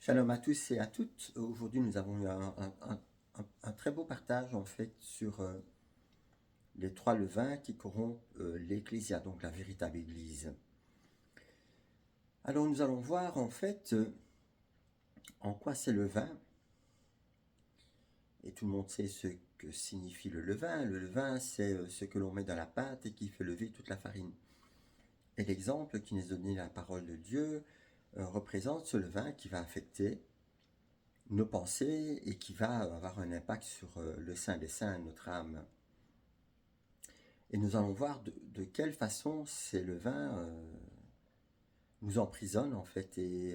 Shalom à tous et à toutes. Aujourd'hui, nous avons eu un très beau partage en fait sur les trois levains qui corrompent l'Ecclésia, donc la véritable Église. Alors, nous allons voir en fait en quoi c'est le vin. Et tout le monde sait ce que signifie le levain. Le levain, c'est ce que l'on met dans la pâte et qui fait lever toute la farine. Et l'exemple qui nous est donné la parole de Dieu représente ce levain qui va affecter nos pensées et qui va avoir un impact sur le Saint des Saints, notre âme. Et nous allons voir de quelle façon ces levains nous emprisonnent en fait et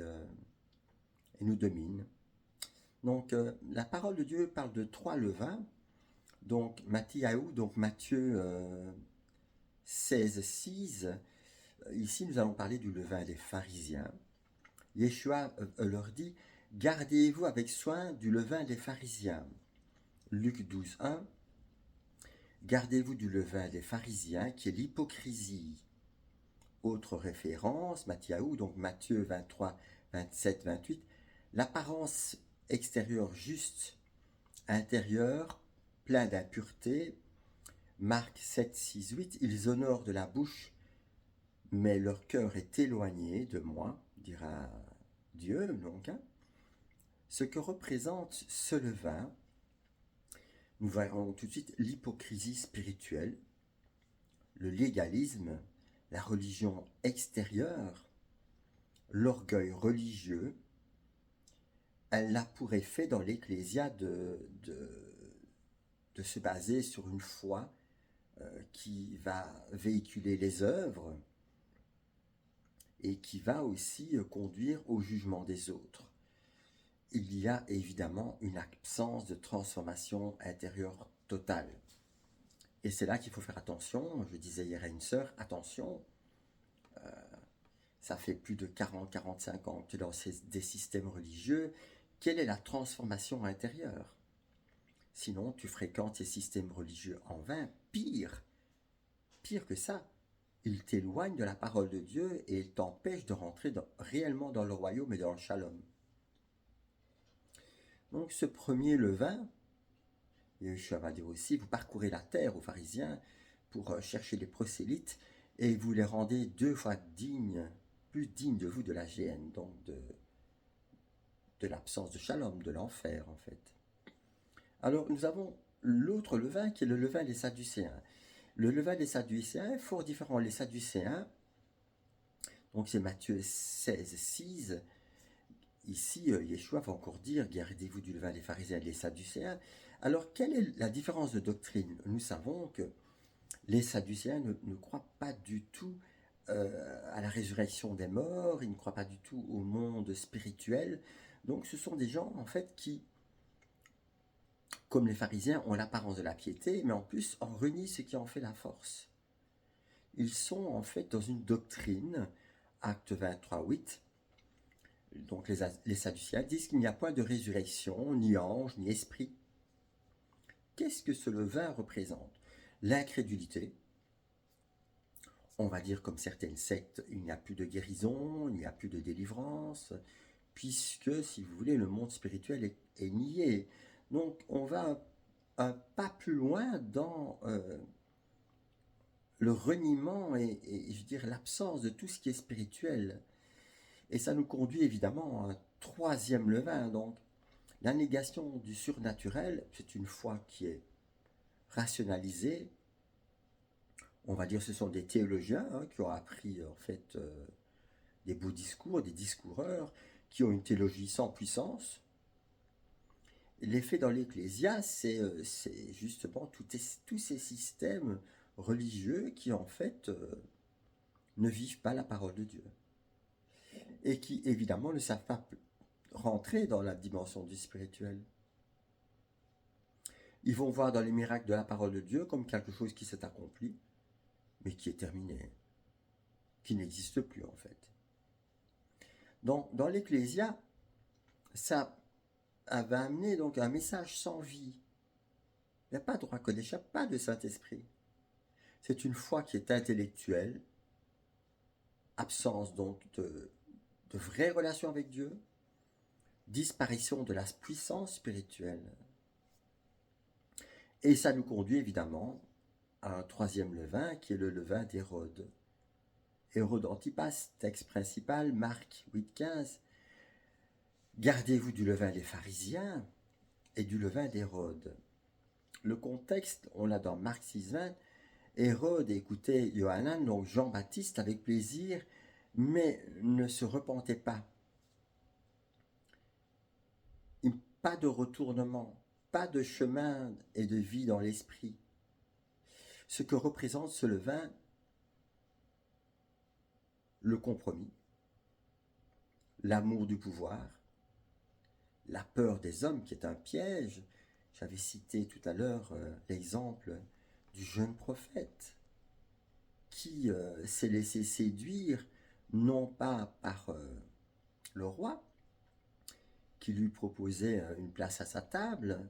nous dominent. Donc la parole de Dieu parle de trois levains. Donc Matthieu, donc Matthieu 16, 6. Ici nous allons parler du levain des pharisiens. Yeshua leur dit: gardez-vous avec soin du levain des pharisiens. Luc 12, 1. Gardez-vous du levain des pharisiens qui est l'hypocrisie. Autre référence, Matthieu, donc Matthieu 23, 27, 28. L'apparence extérieure juste, intérieure, plein d'impureté. Marc 7, 6, 8. Ils honorent de la bouche, mais leur cœur est éloigné de moi, dira Dieu. Donc, ce que représente ce levain, nous verrons tout de suite l'hypocrisie spirituelle, le légalisme, la religion extérieure, l'orgueil religieux. Elle a pour effet dans l'Ecclésia de se baser sur une foi qui va véhiculer les œuvres et qui va aussi conduire au jugement des autres. Il y a évidemment une absence de transformation intérieure totale. Et c'est là qu'il faut faire attention. Je disais hier à une sœur, attention, ça fait plus de 40-45 ans que tu es dans des systèmes religieux. Quelle est la transformation intérieure? Sinon, tu fréquentes ces systèmes religieux en vain. Pire que ça, ils t'éloignent de la parole de Dieu et ils t'empêchent de rentrer réellement dans le royaume et dans le shalom. Donc ce premier levain, Yeshua va dire aussi, vous parcourez la terre aux pharisiens pour chercher les prosélytes et vous les rendez 2 fois dignes, plus dignes de vous de la géhenne, donc de l'absence de shalom, de l'enfer en fait. Alors nous avons l'autre levain qui est le levain des Sadducéens. Le levain des Sadducéens est fort différent. Les Sadducéens, donc c'est Matthieu 16, 6. Ici, Yeshua va encore dire, gardez-vous du levain des pharisiens et des Sadducéens. Alors, quelle est la différence de doctrine? Nous savons que les Sadducéens ne croient pas du tout à la résurrection des morts, ils ne croient pas du tout au monde spirituel. Donc, ce sont des gens, en fait, qui, comme les pharisiens, ont l'apparence de la piété, mais en plus en renient ce qui en fait la force. Ils sont, en fait, dans une doctrine, acte 23, 8, donc les Sadducéens disent qu'il n'y a point de résurrection, ni ange, ni esprit. Qu'est-ce que ce levain représente? L'incrédulité. On va dire comme certaines sectes, il n'y a plus de guérison, il n'y a plus de délivrance, puisque, si vous voulez, le monde spirituel est nié. Donc on va un pas plus loin dans le reniement et je veux dire l'absence de tout ce qui est spirituel. Et ça nous conduit évidemment à un troisième levain. Donc la négation du surnaturel, c'est une foi qui est rationalisée. On va dire que ce sont des théologiens qui ont appris en fait des beaux discours, des discoureurs, qui ont une théologie sans puissance. L'effet dans l'Ecclésia, c'est justement tous ces systèmes religieux qui en fait ne vivent pas la parole de Dieu. Et qui évidemment ne savent pas rentrer dans la dimension du spirituel. Ils vont voir dans les miracles de la parole de Dieu comme quelque chose qui s'est accompli, mais qui est terminé, qui n'existe plus en fait. Donc dans l'Ecclésia, ça va amener donc un message sans vie. Il n'y a pas de roi Kodesh, il n'y a pas de Saint-Esprit. C'est une foi qui est intellectuelle, absence donc de vraie relation avec Dieu, disparition de la puissance spirituelle. Et ça nous conduit évidemment à un troisième levain qui est le levain d'Hérode. Hérode Antipas, texte principal, Marc 8,15. Gardez-vous du levain des pharisiens et du levain d'Hérode. Le contexte, on l'a dans Marc 6,20. Hérode écoutait Johanan, donc Jean-Baptiste, avec plaisir, mais ne se repentait pas. Pas de retournement, pas de chemin et de vie dans l'esprit. Ce que représente ce levain, le compromis, l'amour du pouvoir, la peur des hommes qui est un piège. J'avais cité tout à l'heure l'exemple du jeune prophète qui s'est laissé séduire non pas par le roi qui lui proposait une place à sa table,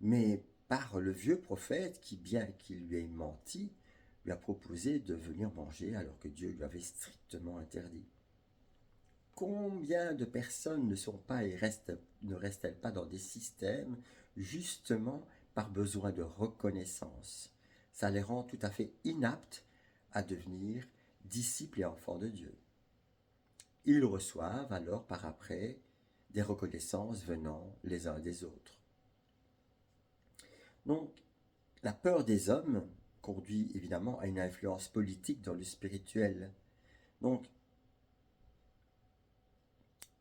mais par le vieux prophète qui, bien qu'il lui ait menti, lui a proposé de venir manger alors que Dieu lui avait strictement interdit. Combien de personnes ne sont pas et ne restent-elles pas dans des systèmes justement par besoin de reconnaissance? Ça les rend tout à fait inaptes à devenir disciples et enfants de Dieu. Ils reçoivent alors par après des reconnaissances venant les uns des autres. Donc, la peur des hommes conduit évidemment à une influence politique dans le spirituel. Donc,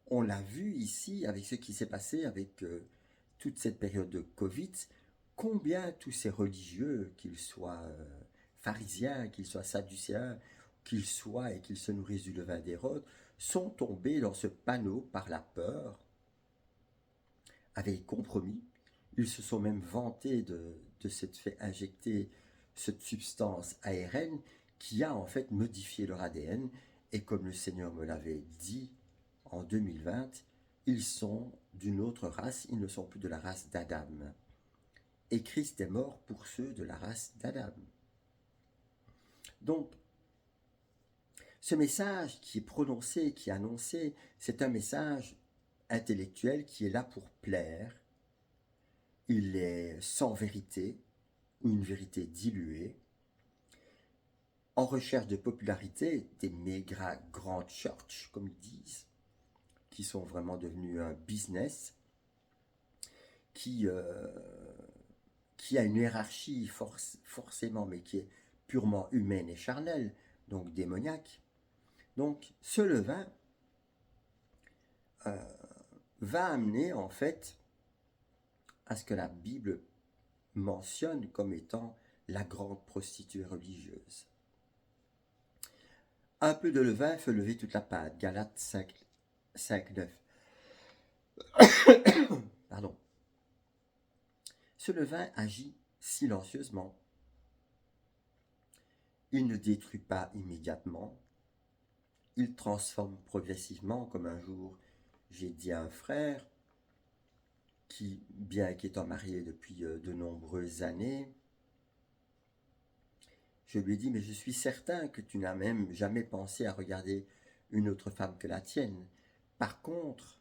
on l'a vu ici avec ce qui s'est passé avec toute cette période de Covid, combien tous ces religieux, qu'ils soient pharisiens, qu'ils soient sadducéens, qu'ils soient et qu'ils se nourrissent du levain d'Hérode, sont tombés dans ce panneau par la peur, avec compromis. Ils se sont même vantés de s'être fait injecter cette substance ARN qui a en fait modifié leur ADN. Et comme le Seigneur me l'avait dit en 2020, ils sont d'une autre race, ils ne sont plus de la race d'Adam. Et Christ est mort pour ceux de la race d'Adam. Donc, ce message qui est prononcé, qui est annoncé, c'est un message intellectuel qui est là pour plaire. Il est sans vérité, ou une vérité diluée, en recherche de popularité, des méga grandes churches, comme ils disent, qui sont vraiment devenus un business, qui a une hiérarchie forcément, mais qui est purement humaine et charnelle, donc démoniaque. Donc ce levain va amener en fait à ce que la Bible mentionne comme étant la grande prostituée religieuse. Un peu de levain fait lever toute la pâte. Galates 5, 9. Pardon. Ce levain agit silencieusement. Il ne détruit pas immédiatement. Il transforme progressivement, comme un jour j'ai dit à un frère qui, bien qu'étant marié depuis de nombreuses années, je lui ai dit, mais je suis certain que tu n'as même jamais pensé à regarder une autre femme que la tienne. Par contre,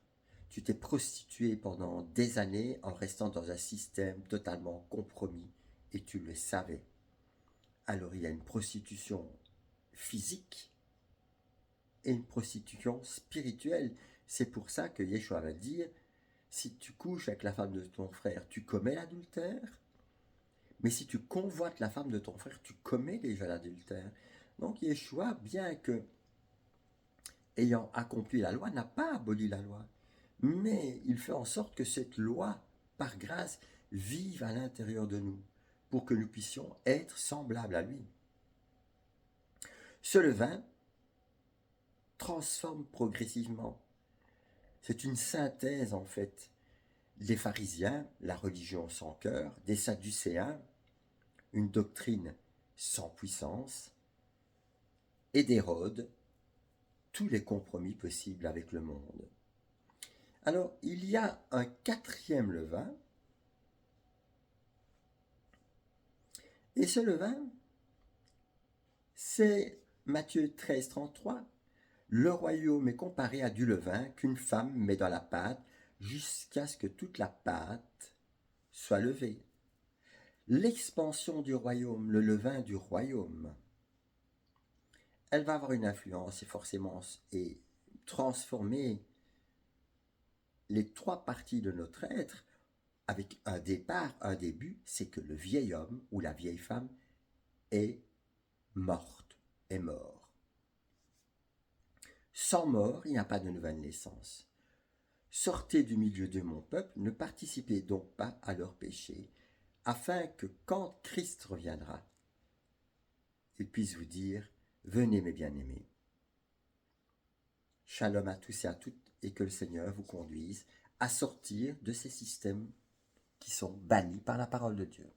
tu t'es prostitué pendant des années en restant dans un système totalement compromis et tu le savais. Alors il y a une prostitution physique et une prostitution spirituelle. C'est pour ça que Yeshua va dire, si tu couches avec la femme de ton frère, tu commets l'adultère. Mais si tu convoites la femme de ton frère, tu commets déjà l'adultère. Donc Yeshua, bien que ayant accompli la loi, n'a pas aboli la loi. Mais il fait en sorte que cette loi, par grâce, vive à l'intérieur de nous, pour que nous puissions être semblables à lui. Ce levain transforme progressivement. C'est une synthèse, en fait, des pharisiens, la religion sans cœur, des sadducéens, une doctrine sans puissance, et d'Hérode, tous les compromis possibles avec le monde. Alors, il y a un quatrième levain, et ce levain, c'est Matthieu 13, 33. Le royaume est comparé à du levain qu'une femme met dans la pâte jusqu'à ce que toute la pâte soit levée. L'expansion du royaume, le levain du royaume, elle va avoir une influence et forcément et transformer les trois parties de notre être avec un départ, un début, c'est que le vieil homme ou la vieille femme est morte, est mort. Sans mort, il n'y a pas de nouvelle naissance. Sortez du milieu de mon peuple, ne participez donc pas à leurs péchés, afin que quand Christ reviendra, il puisse vous dire, venez mes bien-aimés. Shalom à tous et à toutes, et que le Seigneur vous conduise à sortir de ces systèmes qui sont bannis par la parole de Dieu.